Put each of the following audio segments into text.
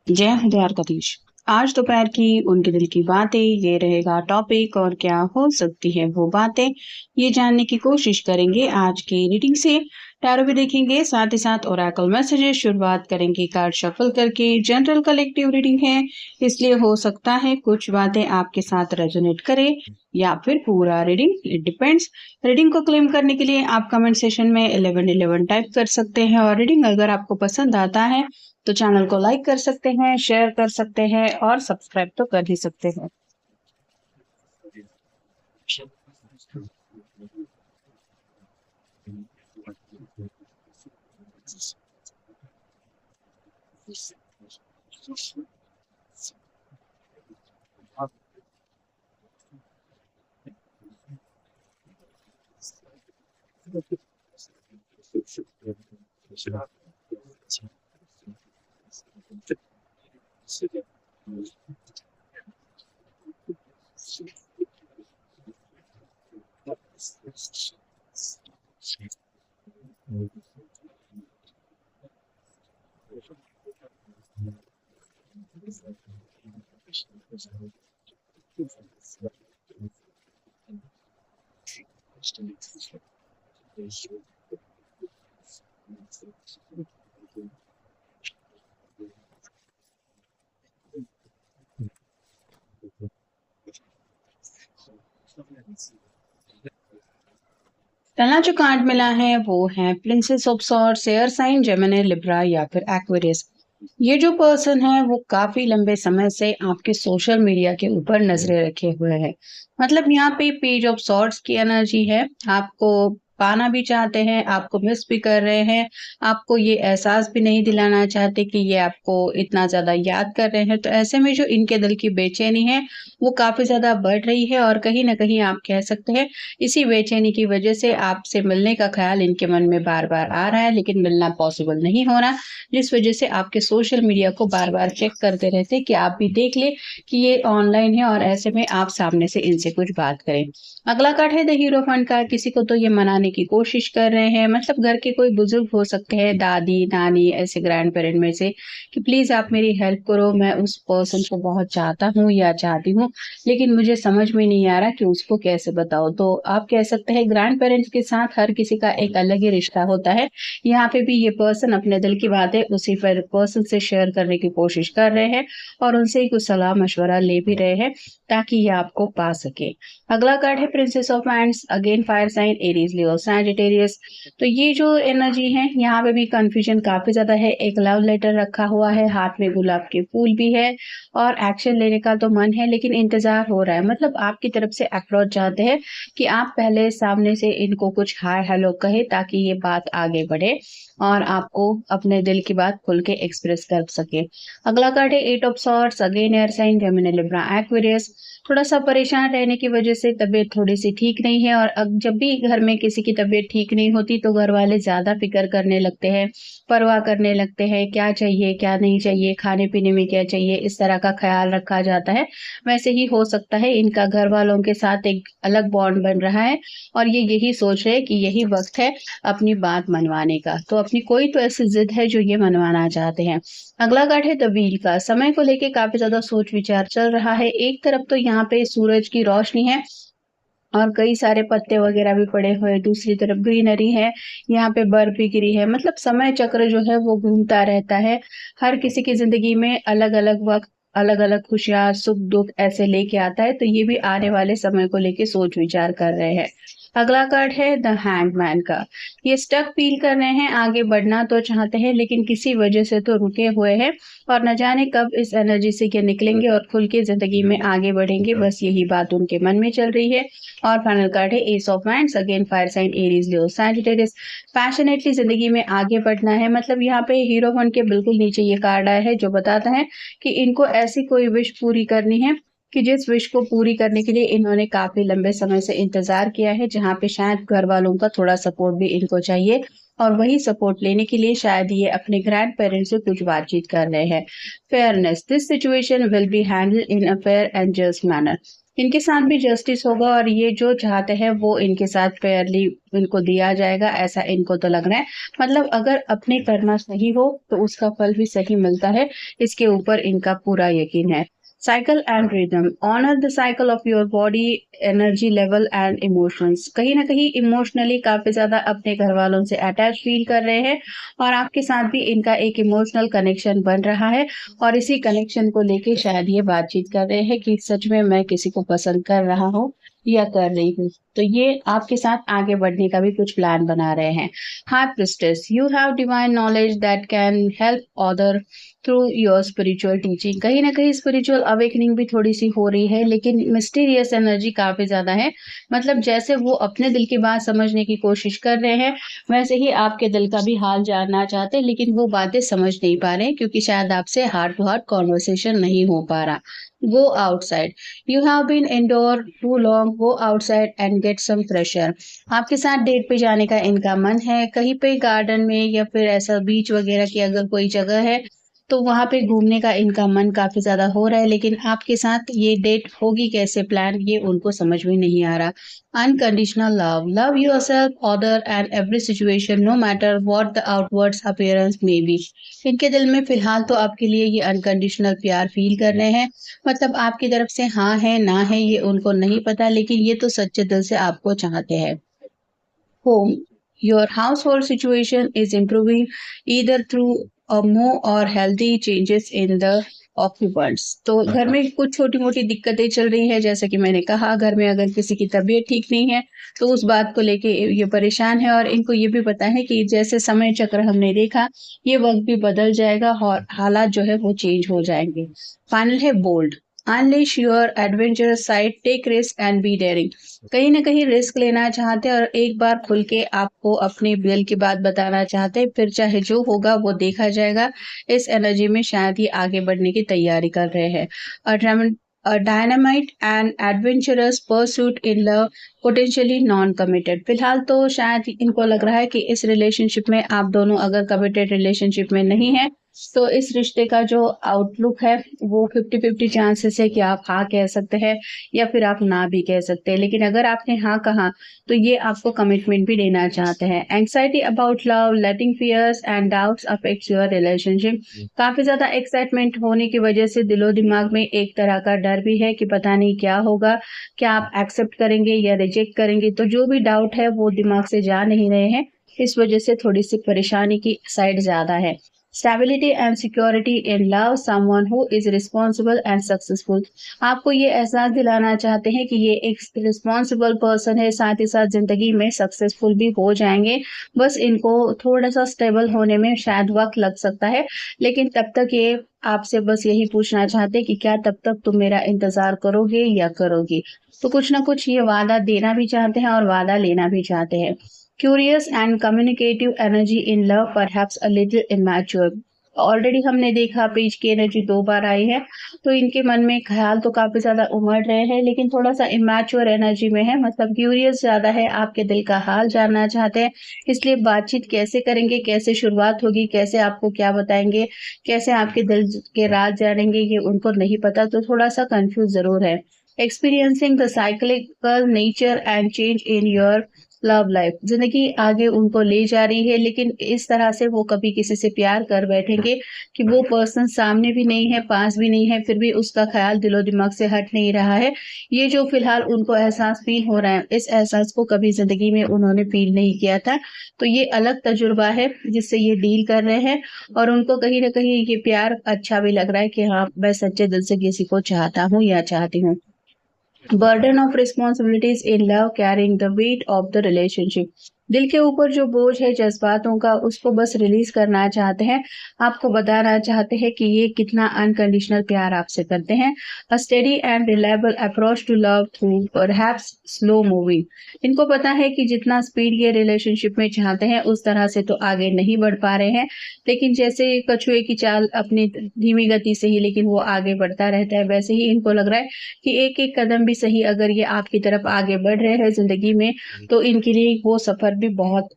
जय हिंद द्वारकाधीश। आज दोपहर की उनके दिल की बातें ये रहेगा टॉपिक और क्या हो सकती है वो बातें, ये जानने की कोशिश करेंगे आज की रीडिंग से। टैरो भी देखेंगे, साथ ही साथ ओरेकल मैसेजेस शुरुआत करेंगे कार्ड शफल करके। जनरल कलेक्टिव रीडिंग है, इसलिए हो सकता है कुछ बातें आपके साथ रेजोनेट करे या फिर पूरा रीडिंग, इट डिपेंड्स। रीडिंग को क्लेम करने के लिए आप कमेंट सेशन में 1111 टाइप कर सकते हैं और रीडिंग अगर आपको पसंद आता है तो चैनल को लाइक कर सकते हैं, शेयर कर सकते हैं और सब्सक्राइब तो कर ही सकते हैं। पहला जो कार्ड मिला है वो है princess of swords, air sign Gemini, Libra या फिर एक्वेरियस। ये जो पर्सन है वो काफी लंबे समय से आपके सोशल मीडिया के ऊपर नजरें रखे हुए हैं। मतलब यहाँ पे पेज ऑफ सॉर्ड्स की एनर्जी है, आपको पाना भी चाहते हैं, आपको मिस भी कर रहे हैं, आपको ये एहसास भी नहीं दिलाना चाहते कि ये आपको इतना ज्यादा याद कर रहे हैं। तो ऐसे में जो इनके दिल की बेचैनी है वो काफी ज्यादा बढ़ रही है और कहीं ना कहीं आप कह सकते हैं इसी बेचैनी की वजह से आपसे मिलने का ख्याल इनके मन में बार बार आ रहा है, लेकिन मिलना पॉसिबल नहीं हो रहा, जिस वजह से आपके सोशल मीडिया को बार बार चेक करते रहते कि आप भी देख ले कि ये ऑनलाइन है और ऐसे में आप सामने से इनसे कुछ बात करें। अगला कार्ड है द हीरो फंड का। किसी को तो ये मनाने की कोशिश कर रहे हैं, मतलब घर के कोई बुजुर्ग हो सकते हैं, दादी नानी ऐसे ग्रैंड पेरेंट में से, कि प्लीज आप मेरी हेल्प करो, मैं उस पर्सन को बहुत चाहता हूँ या चाहती हूँ, लेकिन मुझे समझ में नहीं आ रहा कि उसको कैसे बताओ। तो आप कह सकते हैं ग्रैंड पेरेंट्स के साथ हर किसी का एक अलग ही रिश्ता होता है। यहाँ पे भी ये पर्सन अपने दिल की बातें उसी पर पर्सन से शेयर करने की कोशिश कर रहे हैं और उनसे ही कुछ सलाह मशवरा ले भी रहे हैं ताकि ये आपको पा सके। अगला कार्ड है princess of wands, again fire sign Aries Leo Sagittarius. तो ये जो एनर्जी है यहाँ पे भी कंफ्यूजन काफी ज्यादा है। एक लव लेटर रखा हुआ है, हाथ में गुलाब के फूल भी है और एक्शन लेने का तो मन है लेकिन इंतजार हो रहा है। मतलब आपकी तरफ से अप्रोच चाहते हैं कि आप पहले सामने से इनको कुछ हाय हेलो कहे ताकि ये बात आगे बढ़े और आपको अपने दिल की बात खुल के एक्सप्रेस कर सके। अगला कार्ड है eight of swords, again air sign Gemini Libra Aquarius. थोड़ा सा परेशान रहने की वजह से तबीयत थोड़ी सी ठीक नहीं है और जब भी घर में किसी की तबीयत ठीक नहीं होती तो घर वाले ज्यादा फिक्र करने लगते हैं, परवाह करने लगते हैं, क्या चाहिए क्या नहीं चाहिए, खाने पीने में क्या चाहिए, इस तरह का ख्याल रखा जाता है। वैसे ही हो सकता है इनका घर वालों के साथ एक अलग बॉन्ड बन रहा है और ये यही सोच रहे हैं कि यही वक्त है अपनी बात मनवाने का। तो अपनी कोई तो ऐसी जिद है जो ये मनवाना चाहते हैं। अगला कार्ड है द व्हील का। समय को लेके काफी ज्यादा सोच विचार चल रहा है। एक तरफ तो यहाँ पे सूरज की रोशनी है और कई सारे पत्ते वगैरह भी पड़े हुए हैं, दूसरी तरफ ग्रीनरी है, यहाँ पे बर्फ भी गिरी है। मतलब समय चक्र जो है वो घूमता रहता है। हर किसी की जिंदगी में अलग अलग वक्त अलग अलग खुशियां सुख दुख ऐसे लेके आता है, तो ये भी आने वाले समय को लेके सोच विचार कर रहे हैं। अगला कार्ड है द हैंगमैन का। ये स्टक फील कर रहे हैं, आगे बढ़ना तो चाहते हैं लेकिन किसी वजह से तो रुके हुए हैं और न जाने कब इस एनर्जी से ये निकलेंगे और खुल के जिंदगी में आगे बढ़ेंगे, बस यही बात उनके मन में चल रही है। और फाइनल कार्ड है ace of wands, again fire sign Aries Leo Sagittarius. Passionately जिंदगी में आगे बढ़ना है। मतलब यहाँ पे हीरो वन के बिल्कुल नीचे ये कार्ड आया है जो बताता है कि इनको ऐसी कोई विश पूरी करनी है कि जिस विश को पूरी करने के लिए इन्होंने काफी लंबे समय से इंतजार किया है, जहाँ पे शायद घर वालों का थोड़ा सपोर्ट भी इनको चाहिए और वही सपोर्ट लेने के लिए शायद ये अपने ग्रैंड पेरेंट्स से कुछ बातचीत कर रहे हैं। Fairness, this situation will be handled in a fair and just manner. इनके साथ भी जस्टिस होगा और ये जो चाहते हैं वो इनके साथ फेयरली इनको दिया जाएगा, ऐसा इनको तो लग रहा है। मतलब अगर अपने कर्म सही हो तो उसका फल भी सही मिलता है, इसके ऊपर इनका पूरा यकीन है। Cycle and rhythm, honour the cycle of your body, energy level and emotions. कहीं ना कहीं इमोशनली काफी ज्यादा अपने घर वालों से अटैच फील कर रहे हैं और आपके साथ भी इनका एक इमोशनल कनेक्शन बन रहा है और इसी कनेक्शन को लेके शायद ये बातचीत कर रहे हैं कि सच में मैं किसी को पसंद कर रहा हूँ या कर रही हूँ। तो ये आपके साथ आगे बढ़ने का भी कुछ प्लान बना रहे हैं। High priestess, you have divine knowledge that can help other through your spiritual teaching. कहीं ना कहीं स्पिरिचुअल अवेकनिंग भी थोड़ी सी हो रही है, लेकिन मिस्टीरियस एनर्जी काफी ज्यादा है। मतलब जैसे वो अपने दिल की बात समझने की कोशिश कर रहे हैं, वैसे ही आपके दिल का भी हाल जानना चाहते हैं, लेकिन वो बातें समझ नहीं पा रहे हैं क्योंकि शायद आपसे हार्ट टू हार्ट कॉन्वर्सेशन नहीं हो पा रहा। Go outside, you have been indoor too long, go outside and get some fresh air. आपके साथ डेट पे जाने का इनका मन है, कहीं पे गार्डन में या फिर ऐसा बीच वगैरह की अगर कोई जगह है तो वहां पे घूमने का इनका मन काफी ज्यादा हो रहा है, लेकिन आपके साथ ये डेट होगी कैसे प्लान ये उनको समझ में नहीं आ रहा। Unconditional love. Love yourself, other, and every situation, no matter what the outward appearance may be. इनके दिल में फिलहाल तो आपके लिए ये अनकंडीशनल प्यार फील कर रहे हैं। मतलब आपकी तरफ से हाँ है ना है ये उनको नहीं पता, लेकिन ये तो सच्चे दिल से आपको चाहते हैं। Home. Your household situation is improving either through a more or healthy changes in the occupants. तो घर में कुछ छोटी मोटी दिक्कतें चल रही हैं, जैसा कि मैंने कहा घर में अगर किसी की तबीयत ठीक नहीं है तो उस बात को लेके ये परेशान है और इनको ये भी पता है कि जैसे समय चक्र हमने देखा ये वक्त भी बदल जाएगा और हालात जो है वो चेंज हो जाएंगे। फाइनल है bold, unleash your adventurous side, take risk and be daring. कहीं ना कहीं रिस्क लेना चाहते हैं और एक बार खुल के आपको अपने दिल की बात बताना चाहते हैं, फिर चाहे जो होगा वो देखा जाएगा। इस एनर्जी में शायद ये आगे बढ़ने की तैयारी कर रहे हैं। A dynamite and adventurous pursuit in love, potentially non committed। फिलहाल तो शायद इनको लग रहा है कि इस रिलेशनशिप में आप दोनों अगर कमिटेड रिलेशनशिप में नहीं है तो इस रिश्ते का जो आउटलुक है वो 50-50 चांसेस है कि आप हाँ कह सकते हैं या फिर आप ना भी कह सकते हैं, लेकिन अगर आपने हाँ कहा तो ये आपको कमिटमेंट भी देना चाहते हैं। Anxiety about love, letting fears and doubts affects your relationship. काफी ज्यादा एक्साइटमेंट होने की वजह से दिलो दिमाग में एक तरह का डर भी है कि पता नहीं क्या होगा, क्या आप एक्सेप्ट करेंगे या रिजेक्ट करेंगे। तो जो भी डाउट है वो दिमाग से जा नहीं रहे हैं, इस वजह से थोड़ी सी परेशानी की साइड ज्यादा है। Stability and security in love, someone who is responsible and successful. आपको ये एहसास दिलाना चाहते हैं कि ये एक रिस्पॉन्सिबल पर्सन है, साथ ही साथ जिंदगी में सक्सेसफुल भी हो जाएंगे। बस इनको थोड़ा सा स्टेबल होने में शायद वक्त लग सकता है, लेकिन तब तक ये आपसे बस यही पूछना चाहते हैं कि क्या तब तक तुम मेरा इंतजार करोगे या करोगी। तो कुछ ना कुछ ये वादा देना भी चाहते हैं और वादा लेना भी चाहते हैं। Curious and communicative energy in love, perhaps a little immature. Already हमने देखा पेज की एनर्जी 2 बार आई है, तो इनके मन में ख्याल तो काफी ज्यादा उमड़ रहे हैं, लेकिन थोड़ा सा इमैच्योर एनर्जी में है। मतलब क्यूरियस ज्यादा है, आपके दिल का हाल जानना चाहते हैं, इसलिए बातचीत कैसे करेंगे, कैसे शुरुआत होगी, कैसे आपको क्या बताएंगे, कैसे आपके दिल के राज जानेंगे, ये उनको नहीं पता, तो थोड़ा सा कंफ्यूज जरूर है। Experiencing the cyclical nature and change in your love life, जिंदगी आगे उनको ले जा रही है, लेकिन इस तरह से वो कभी किसी से प्यार कर बैठेंगे कि वो पर्सन सामने भी नहीं है, पास भी नहीं है, फिर भी उसका ख्याल दिलो दिमाग से हट नहीं रहा है। ये जो फिलहाल उनको एहसास फील हो रहा है, इस एहसास को कभी जिंदगी में उन्होंने फील नहीं किया था, तो ये अलग तजुर्बा है जिससे ये डील कर रहे हैं। और उनको कहीं ना कहीं ये प्यार अच्छा भी लग रहा है कि हाँ मैं सच्चे दिल से किसी को चाहता हूँ या चाहती हूँ। Burden of responsibilities in love, carrying the weight of the relationship. दिल के ऊपर जो बोझ है जज्बातों का, उसको बस रिलीज करना चाहते हैं, आपको बताना चाहते हैं कि ये कितना अनकंडीशनल प्यार आपसे करते हैं। A steady and reliable approach to love through perhaps slow moving. इनको पता है कि जितना स्पीड ये रिलेशनशिप में चाहते हैं उस तरह से तो आगे नहीं बढ़ पा रहे हैं, लेकिन जैसे कछुए की चाल अपनी धीमी गति से ही लेकिन वो आगे बढ़ता रहता है, वैसे ही इनको लग रहा है कि एक एक कदम भी सही अगर ये आपकी तरफ आगे बढ़ रहे हैं जिंदगी में, तो इनके लिए वो सफर भी बहुत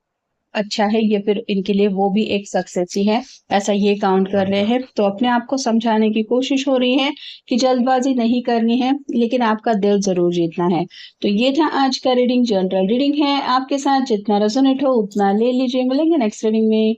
अच्छा है, ये फिर इनके लिए वो भी एक सक्सेस ही है, ऐसा ये काउंट कर रहे हैं। तो अपने आप को समझाने की कोशिश हो रही है कि जल्दबाजी नहीं करनी है, लेकिन आपका दिल ज़रूर जीतना है। तो ये था आज का रीडिंग, जनरल रीडिंग है, आपके साथ जितना रेज़ोनेट हो उतना ले लीजिए। मिलेंगे नेक्स्ट रीडिंग में।